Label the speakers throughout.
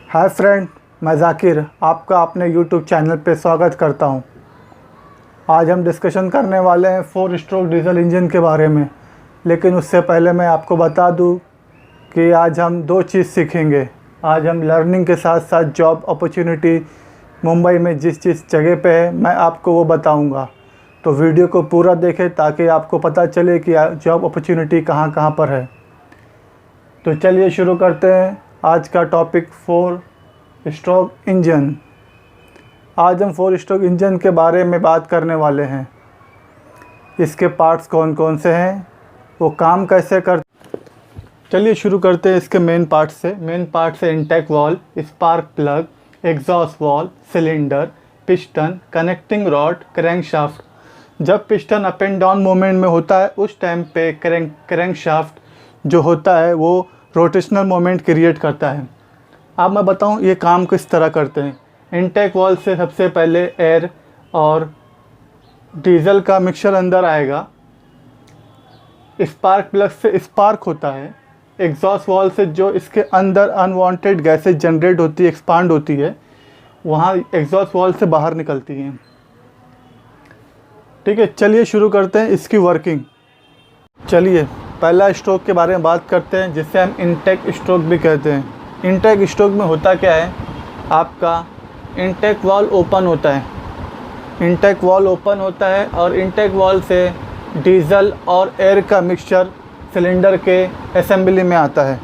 Speaker 1: Hi friend, मैं ज़ाकिर आपका अपने यूट्यूब चैनल पे स्वागत करता हूं। आज हम डिस्कशन करने वाले हैं 4 स्ट्रोक डीजल इंजन के बारे में। लेकिन उससे पहले मैं आपको बता दूं कि आज हम 2 चीज़ सीखेंगे। आज हम लर्निंग के साथ साथ जॉब अपॉर्चुनिटी मुंबई में जिस जगह पे है मैं आपको वो बताऊंगा। तो वीडियो को पूरा देखें ताकि आपको पता चले कि जॉब अपॉर्चुनिटी कहाँ कहाँ पर है। तो चलिए शुरू करते हैं आज का टॉपिक 4 स्ट्रोक इंजन। आज हम 4 स्ट्रोक इंजन के बारे में बात करने वाले हैं। इसके पार्ट्स कौन कौन से हैं, वो काम कैसे करते। चलिए शुरू करते हैं इसके मेन पार्ट से। मेन पार्ट से intake valve, spark plug, exhaust valve, cylinder, piston, connecting rod, crankshaft. जब piston up and down movement में होता है उस टाइम पे क्रैंकशाफ्ट जो होता है वो रोटेशनल मोमेंट क्रिएट करता है। अब मैं बताऊं ये काम किस तरह करते हैं। इनटेक वाल्व से सबसे पहले एयर और डीजल का मिक्सचर अंदर आएगा। स्पार्क प्लग से स्पार्क होता है। एग्जॉस्ट वाल्व से जो इसके अंदर अनवांटेड गैसेज जनरेट होती है, एक्सपांड होती है, वहाँ एग्जॉस्ट वाल्व से बाहर निकलती हैं। ठीक है, चलिए शुरू करते हैं इसकी वर्किंग। चलिए पहला स्ट्रोक के बारे में बात करते हैं जिसे हम इनटेक स्ट्रोक भी कहते हैं। इनटेक स्ट्रोक में होता क्या है, आपका इनटेक वाल्व ओपन होता है। इनटेक वाल्व ओपन होता है और इनटेक वाल्व से डीजल और एयर का मिक्सचर सिलेंडर के असेंबली में आता है।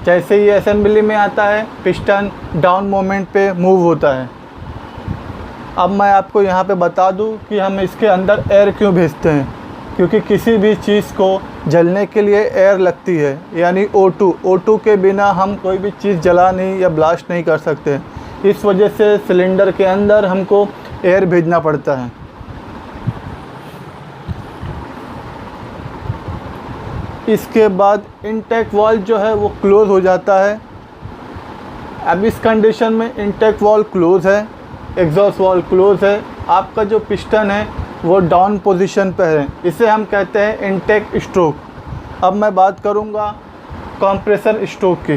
Speaker 1: जैसे ही असेंबली में आता है पिस्टन डाउन मोमेंट पे मूव होता है। अब मैं आपको यहाँ पे बता दूँ कि हम इसके अंदर एयर क्यों भेजते हैं। क्योंकि किसी भी चीज़ को जलने के लिए एयर लगती है, यानी O2 के बिना हम कोई भी चीज़ जला नहीं या ब्लास्ट नहीं कर सकते। इस वजह से सिलेंडर के अंदर हमको एयर भेजना पड़ता है। इसके बाद इनटेक वाल्व जो है वो क्लोज़ हो जाता है। अब इस कंडीशन में इनटेक वाल्व क्लोज़ है, एग्जॉस्ट वाल्व क्लोज़ है, आपका जो पिस्टन है वो डाउन पोजीशन पे है। इसे हम कहते हैं इनटेक स्ट्रोक। अब मैं बात करूँगा कंप्रेसर स्ट्रोक की।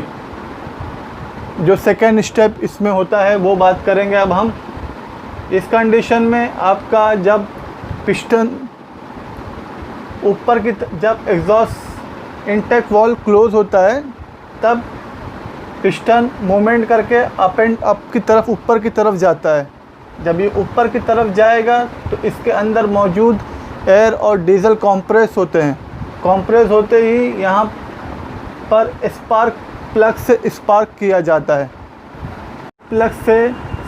Speaker 1: जो सेकेंड स्टेप इसमें होता है वो बात करेंगे अब हम। इस कंडीशन में आपका जब पिस्टन ऊपर की जब एग्जॉस्ट इनटेक वाल्व क्लोज होता है तब पिस्टन मूवमेंट करके अप की तरफ ऊपर की तरफ जाता है। जब ये ऊपर की तरफ जाएगा तो इसके अंदर मौजूद एयर और डीजल कंप्रेस होते हैं। कंप्रेस होते ही यहाँ पर स्पार्क प्लग से स्पार्क किया जाता है। प्लग से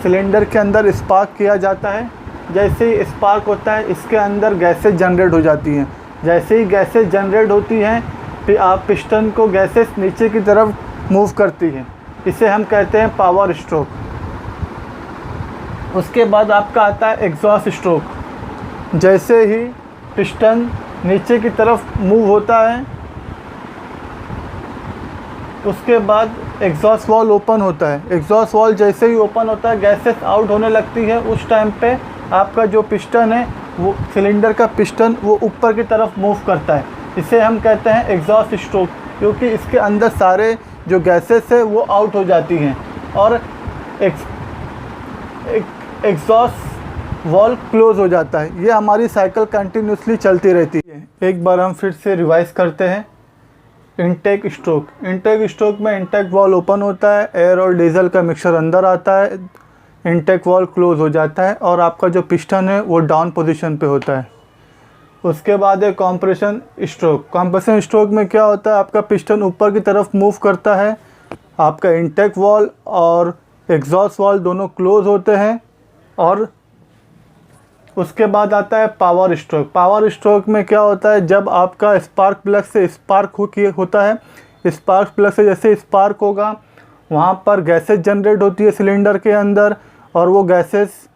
Speaker 1: सिलेंडर के अंदर स्पार्क किया जाता है। जैसे ही स्पार्क होता है इसके अंदर गैसेज जनरेट हो जाती हैं। जैसे ही गैसेज जनरेट होती हैं फिर आप पिस्टन को गैसेज नीचे की तरफ मूव करती हैं। इसे हम कहते हैं पावर स्ट्रोक। उसके बाद आपका आता है एग्जॉस्ट स्ट्रोक। जैसे ही पिस्टन नीचे की तरफ मूव होता है उसके बाद एग्जॉस्ट वाल्व ओपन होता है। एग्जॉस्ट वाल्व जैसे ही ओपन होता है गैसेस आउट होने लगती है। उस टाइम पे आपका जो पिस्टन है वो सिलेंडर का पिस्टन वो ऊपर की तरफ मूव करता है। इसे हम कहते हैं एग्जॉस्ट स्ट्रोक, क्योंकि इसके अंदर सारे जो गैसेस है वो आउट हो जाती हैं और एग्जॉस्ट वाल्व क्लोज हो जाता है। ये हमारी साइकिल कंटिन्यूसली चलती रहती है। एक बार हम फिर से रिवाइज करते हैं। Intake stroke. इनटेक स्ट्रोक में इनटेक वाल्व ओपन होता है, एयर और डीजल का मिक्सचर अंदर आता है, इनटेक वाल्व क्लोज हो जाता है और आपका जो पिस्टन है वो डाउन पोजीशन पे होता है। उसके बाद है कंप्रेशन स्ट्रोक। कंप्रेशन स्ट्रोक में क्या होता है, आपका पिस्टन ऊपर की तरफ मूव करता है, आपका इनटेक वाल्व और एग्जॉस्ट वाल्व दोनों क्लोज होते हैं। और उसके बाद आता है पावर स्ट्रोक। पावर स्ट्रोक में क्या होता है, जब आपका स्पार्क प्लग से स्पार्क होता है, स्पार्क प्लग से जैसे स्पार्क होगा वहाँ पर गैसेस जनरेट होती है सिलेंडर के अंदर और वो गैसेस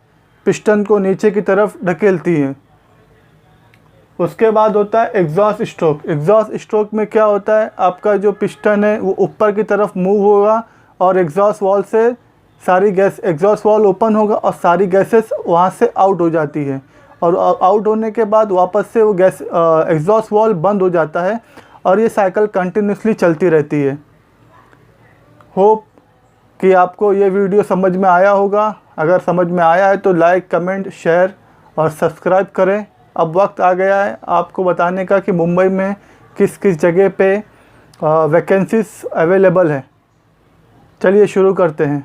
Speaker 1: पिस्टन को नीचे की तरफ ढकेलती हैं। उसके बाद होता है एग्जॉस्ट स्ट्रोक। एग्जॉस्ट स्ट्रोक में क्या होता है, आपका जो पिस्टन है वो ऊपर की तरफ मूव होगा और एग्जॉस्ट वाल्व से सारी गैस एग्जॉस्ट वाल्व ओपन होगा और सारी गैसेस वहाँ से आउट हो जाती है और आउट होने के बाद वापस से वो गैस एग्जॉस्ट वाल्व बंद हो जाता है और ये साइकिल कंटिन्यूसली चलती रहती है। होप कि आपको ये वीडियो समझ में आया होगा। अगर समझ में आया है तो लाइक, कमेंट, शेयर और सब्सक्राइब करें। अब वक्त आ गया है आपको बताने का कि मुंबई में किस किस जगह पे वैकेंसीज अवेलेबल है। चलिए शुरू करते हैं।